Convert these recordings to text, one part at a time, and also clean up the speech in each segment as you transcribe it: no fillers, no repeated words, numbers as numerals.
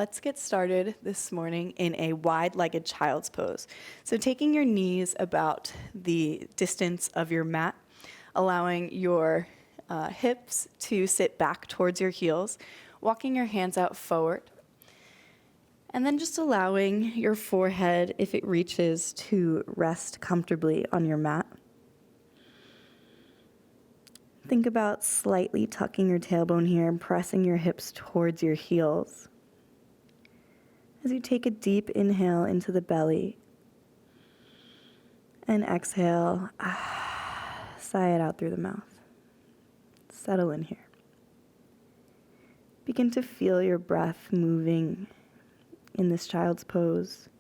let's get started this morning in a wide-legged child's pose. So taking your knees about the distance of your mat, allowing your hips to sit back towards your heels, walking your hands out forward, and then just allowing your forehead, if it reaches, to rest comfortably on your mat. Think about slightly tucking your tailbone here and pressing your hips towards your heels. As you take a deep inhale into the belly and exhale, sigh it out through the mouth. Settle in here. Begin to feel your breath moving in this child's pose.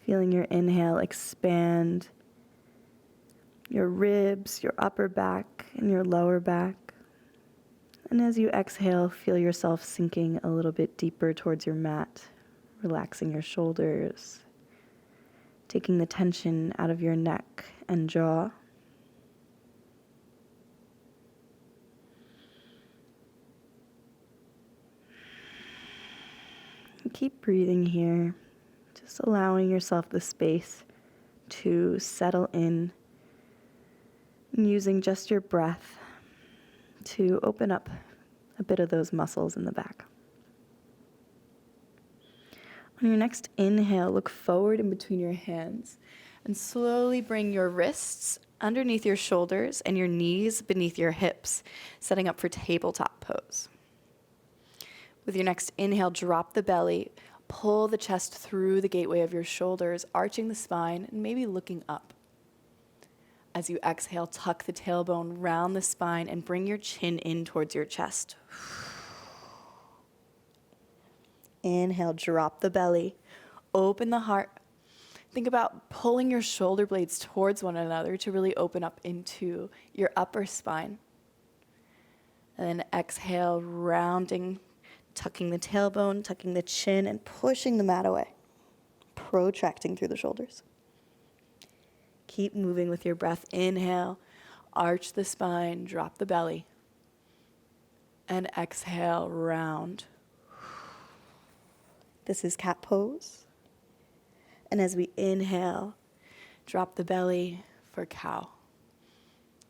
Feeling your inhale expand your ribs, your upper back, and your lower back. And as you exhale, feel yourself sinking a little bit deeper towards your mat, relaxing your shoulders, taking the tension out of your neck and jaw. And keep breathing here, just allowing yourself the space to settle in, and using just your breath to open up a bit of those muscles in the back. On your next inhale, look forward in between your hands and slowly bring your wrists underneath your shoulders and your knees beneath your hips, setting up for tabletop pose. With your next inhale, drop the belly, pull the chest through the gateway of your shoulders, arching the spine and maybe looking up. As you exhale, tuck the tailbone round the spine and bring your chin in towards your chest. Inhale, drop the belly, open the heart. Think about pulling your shoulder blades towards one another to really open up into your upper spine. And then exhale, rounding, tucking the tailbone, tucking the chin, and pushing the mat away, protracting through the shoulders. Keep moving with your breath. Inhale, arch the spine, drop the belly. And exhale, round. This is cat pose. And as we inhale, drop the belly for cow.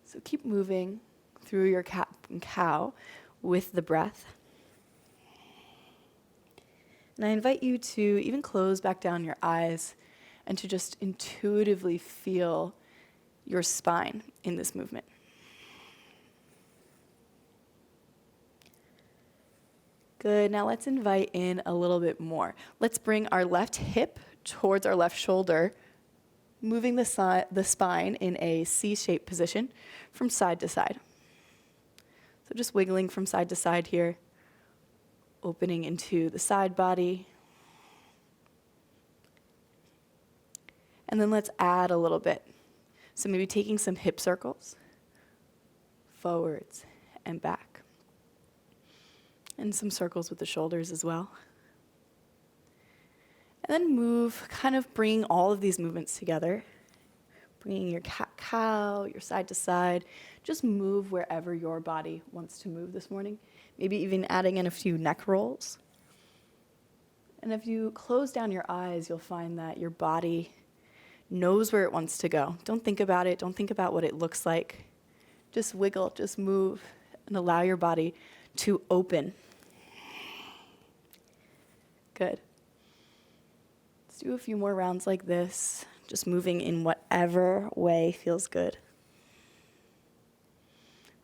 So keep moving through your cat and cow with the breath. And I invite you to even close back down your eyes and to just intuitively feel your spine in this movement. Good, now let's invite in a little bit more. Let's bring our left hip towards our left shoulder, moving the spine in a C-shaped position from side to side. So just wiggling from side to side here, opening into the side body. And then let's add a little bit. So maybe taking some hip circles, forwards and back. And some circles with the shoulders as well. And then move, kind of bringing all of these movements together. Bringing your cat-cow, your side to side. Just move wherever your body wants to move this morning. Maybe even adding in a few neck rolls. And if you close down your eyes, you'll find that your body knows where it wants to go. Don't think about it. Don't think about what it looks like. Just wiggle, just move, and allow your body to open. Good. Let's do a few more rounds like this, just moving in whatever way feels good.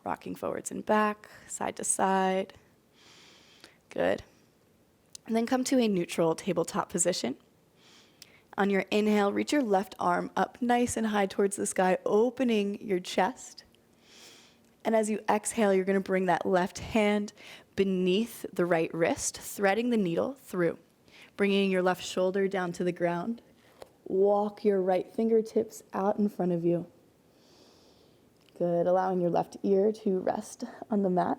Rocking forwards and back, side to side. Good. And then come to a neutral tabletop position. On your inhale, reach your left arm up nice and high towards the sky, opening your chest. And as you exhale, you're going to bring that left hand beneath the right wrist, threading the needle through, bringing your left shoulder down to the ground. Walk your right fingertips out in front of you. Good, allowing your left ear to rest on the mat.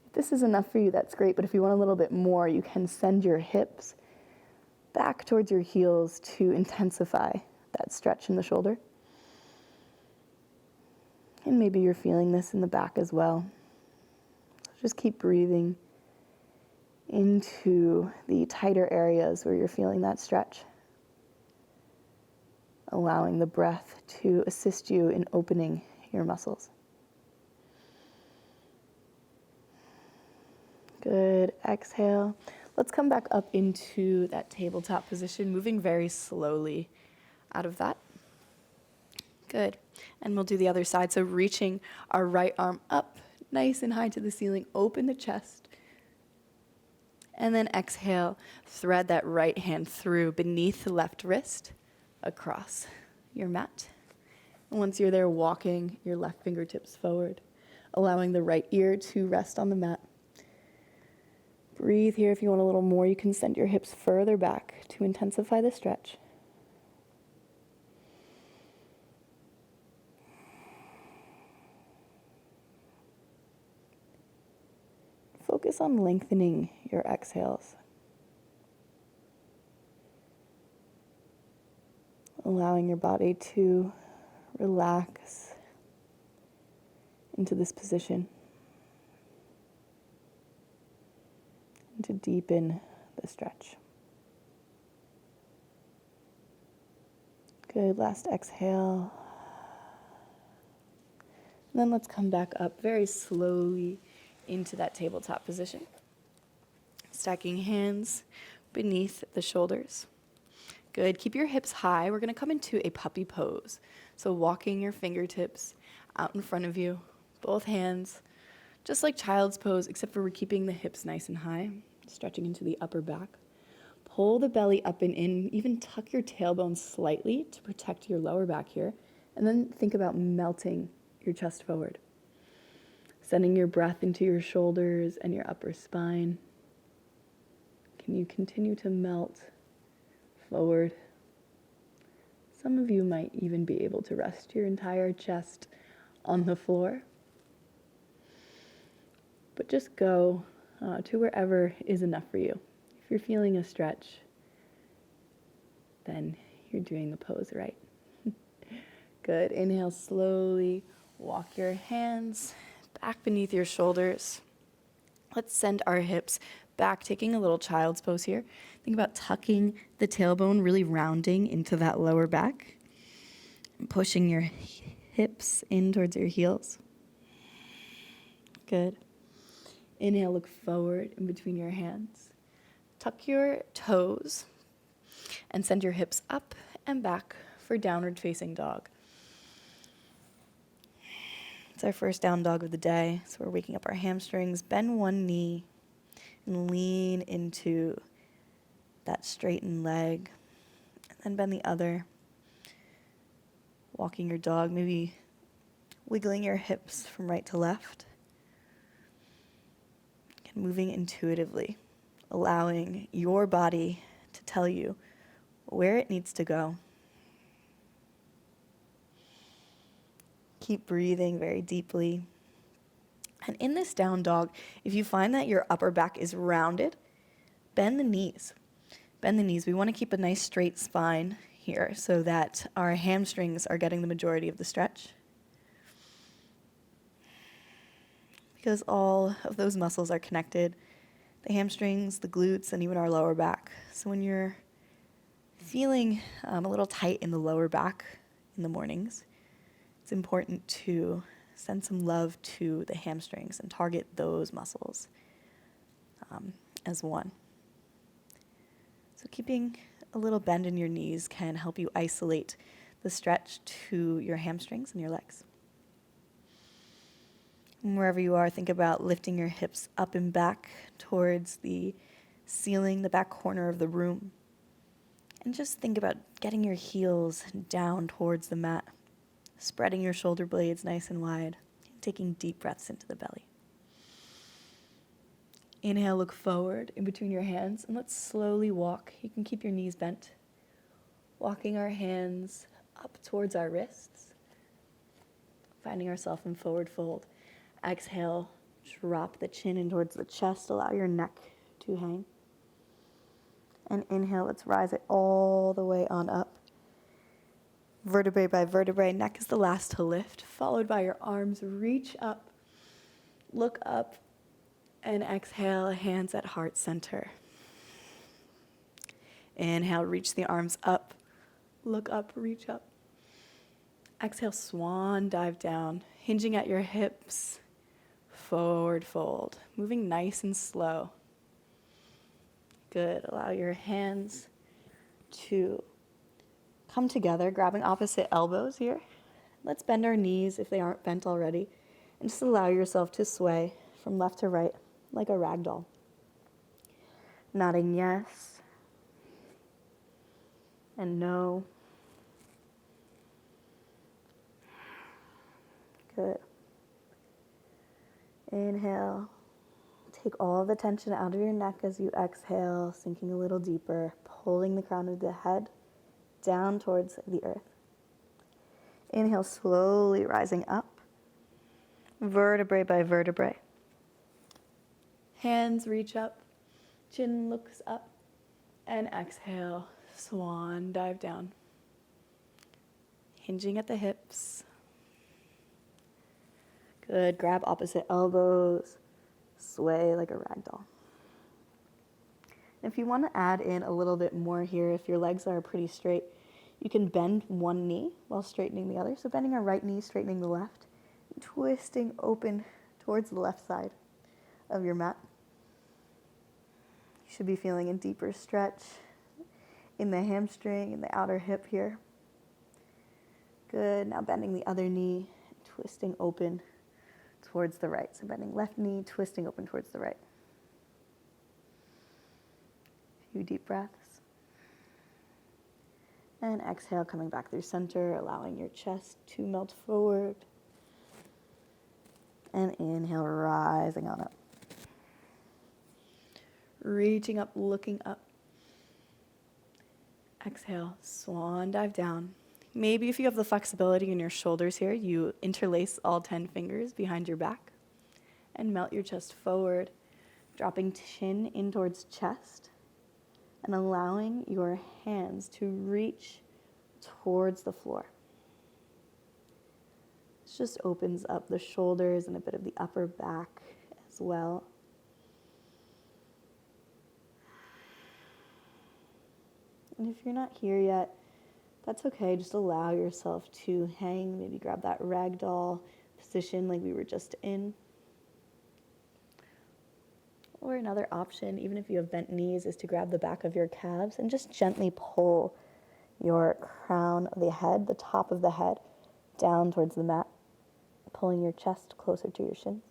If this is enough for you, that's great, but if you want a little bit more, you can send your hips back towards your heels to intensify that stretch in the shoulder. And maybe you're feeling this in the back as well. So just keep breathing into the tighter areas where you're feeling that stretch, allowing the breath to assist you in opening your muscles. Good. Exhale. Let's come back up into that tabletop position, moving very slowly out of that. Good. And we'll do the other side. So reaching our right arm up nice and high to the ceiling, open the chest. And then exhale, thread that right hand through beneath the left wrist across your mat. And once you're there, walking your left fingertips forward, allowing the right ear to rest on the mat. Breathe here. If you want a little more, you can send your hips further back to intensify the stretch. Focus on lengthening your exhales, allowing your body to relax into this position and to deepen the stretch. Good. Last exhale. And then let's come back up very slowly into that tabletop position. Stacking hands beneath the shoulders. Good. Keep your hips high. We're going to come into a puppy pose. So walking your fingertips out in front of you, both hands, just like child's pose, except for we're keeping the hips nice and high, stretching into the upper back. Pull the belly up and in, even tuck your tailbone slightly to protect your lower back here, and then think about melting your chest forward. Sending your breath into your shoulders and your upper spine. Can you continue to melt forward? Some of you might even be able to rest your entire chest on the floor. But just go to wherever is enough for you. If you're feeling a stretch, then you're doing the pose right. Good. Inhale slowly. Walk your hands back beneath your shoulders. Let's send our hips back, taking a little child's pose here. Think about tucking the tailbone, really rounding into that lower back, and pushing your hips in towards your heels. Good. Inhale, look forward in between your hands. Tuck your toes and send your hips up and back for downward facing dog. It's our first down dog of the day, so we're waking up our hamstrings. Bend one knee and lean into that straightened leg. And then bend the other. Walking your dog, maybe wiggling your hips from right to left. And moving intuitively, allowing your body to tell you where it needs to go. Keep breathing very deeply. And in this down dog, if you find that your upper back is rounded, bend the knees. Bend the knees. We want to keep a nice straight spine here so that our hamstrings are getting the majority of the stretch. Because all of those muscles are connected. The hamstrings, the glutes, and even our lower back. So when you're feeling a little tight in the lower back in the mornings, it's important to send some love to the hamstrings and target those muscles as one. So keeping a little bend in your knees can help you isolate the stretch to your hamstrings and your legs. And wherever you are, think about lifting your hips up and back towards the ceiling, the back corner of the room. And just think about getting your heels down towards the mat. Spreading your shoulder blades nice and wide, taking deep breaths into the belly. Inhale, look forward in between your hands, and let's slowly walk. You can keep your knees bent. Walking our hands up towards our wrists, finding ourselves in forward fold. Exhale, drop the chin in towards the chest, allow your neck to hang. And inhale, let's rise it all the way on up. Vertebrae by vertebrae, neck is the last to lift, followed by your arms. Reach up, look up, And exhale, hands at heart center. Inhale, reach the arms up. Look up, reach up. Exhale, swan dive down, hinging at your hips. Forward fold, moving nice and slow. Good. Allow your hands to come together, grabbing opposite elbows here. Let's bend our knees if they aren't bent already, and just allow yourself to sway from left to right like a rag doll. Nodding yes and no. Good. Inhale. Take all the tension out of your neck as you exhale, sinking a little deeper, pulling the crown of the head down towards the earth. Inhale, slowly rising up, vertebrae by vertebrae. Hands reach up, chin looks up, and exhale, swan dive down. Hinging at the hips. Good. Grab opposite elbows. Sway like a rag doll. If you want to add in a little bit more here, if your legs are pretty straight, you can bend one knee while straightening the other. So bending our right knee, straightening the left, twisting open towards the left side of your mat. You should be feeling a deeper stretch in the hamstring and the outer hip here. Good. Now bending the other knee, twisting open towards the right. So bending left knee, twisting open towards the right. A few deep breaths. And exhale, coming back through center, allowing your chest to melt forward. And inhale, rising on up. Reaching up, looking up. Exhale, swan dive down. Maybe if you have the flexibility in your shoulders here, you interlace all 10 fingers behind your back and melt your chest forward, dropping chin in towards chest and allowing your hands to reach towards the floor. This just opens up the shoulders and a bit of the upper back as well. And if you're not here yet, that's okay. Just allow yourself to hang. Maybe grab that ragdoll position like we were just in. Or another option, even if you have bent knees, is to grab the back of your calves and just gently pull your crown of the head, the top of the head, down towards the mat, pulling your chest closer to your shins.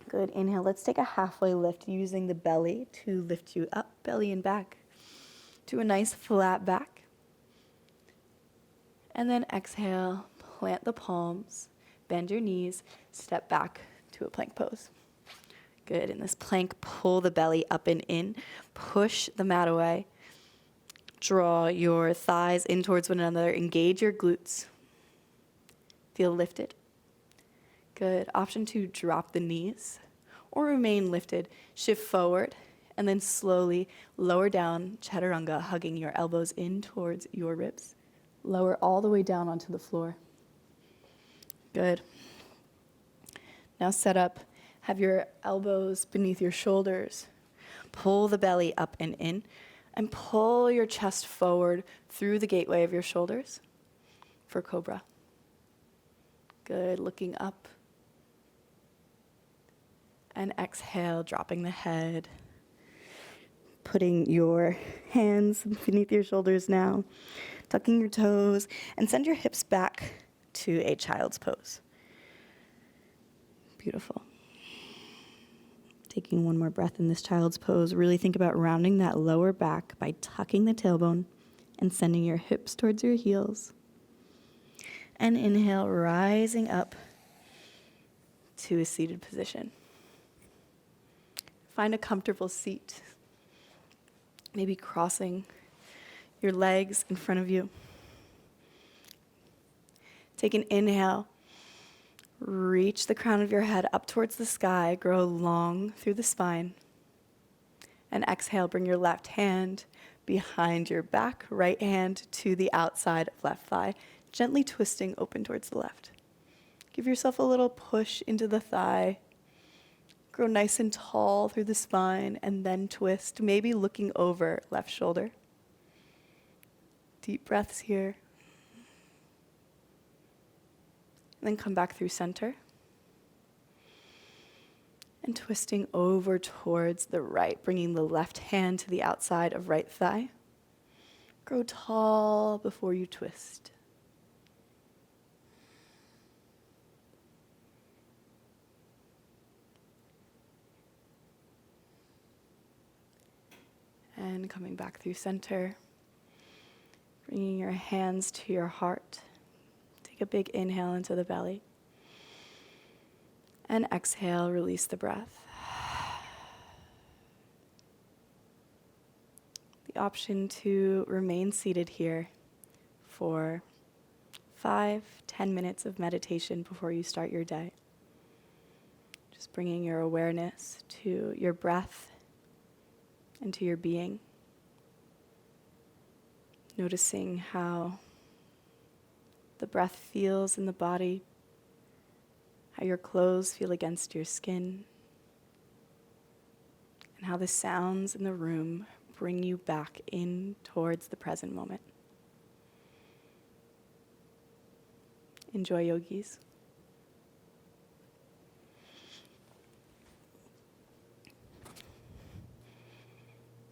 Good. Inhale. Let's take a halfway lift using the belly to lift you up, belly and back, to a nice flat back. And then exhale, plant the palms, bend your knees, step back to a plank pose. Good. In this plank, pull the belly up and in, push the mat away, draw your thighs in towards one another, engage your glutes. Feel lifted. Good. Option 2, drop the knees or remain lifted. Shift forward and then slowly lower down, chaturanga, hugging your elbows in towards your ribs. Lower all the way down onto the floor. Good. Now set up. Have your elbows beneath your shoulders. Pull the belly up and in, and pull your chest forward through the gateway of your shoulders for cobra. Good. Looking up. And exhale, dropping the head. Putting your hands beneath your shoulders now. Tucking your toes. And send your hips back to a child's pose. Beautiful. Taking one more breath in this child's pose. Really think about rounding that lower back by tucking the tailbone and sending your hips towards your heels. And inhale, rising up to a seated position. Find a comfortable seat. Maybe crossing your legs in front of you. Take an inhale. Reach the crown of your head up towards the sky. Grow long through the spine. And exhale, bring your left hand behind your back, right hand to the outside of left thigh, gently twisting open towards the left. Give yourself a little push into the thigh. Grow nice and tall through the spine and then twist, maybe looking over left shoulder. Deep breaths here. And then come back through center. And twisting over towards the right, bringing the left hand to the outside of right thigh. Grow tall before you twist. And coming back through center, bringing your hands to your heart. Take a big inhale into the belly. And exhale, release the breath. The option to remain seated here for 5-10 minutes of meditation before you start your day. Just bringing your awareness to your breath and to your being. Noticing how the breath feels in the body, how your clothes feel against your skin, and how the sounds in the room bring you back in towards the present moment. Enjoy, yogis.